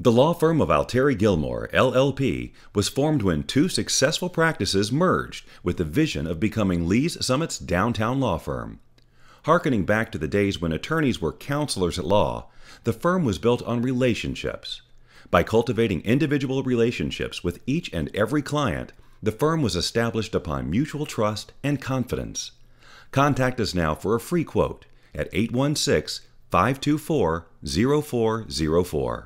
The law firm of Altieri Gilmore LLP was formed when two successful practices merged with the vision of becoming Lee's Summit's downtown law firm. Hearkening back to the days when attorneys were counselors at law, the firm was built on relationships. By cultivating individual relationships with each and every client, the firm was established upon mutual trust and confidence. Contact us now for a free quote at 816-524-0404.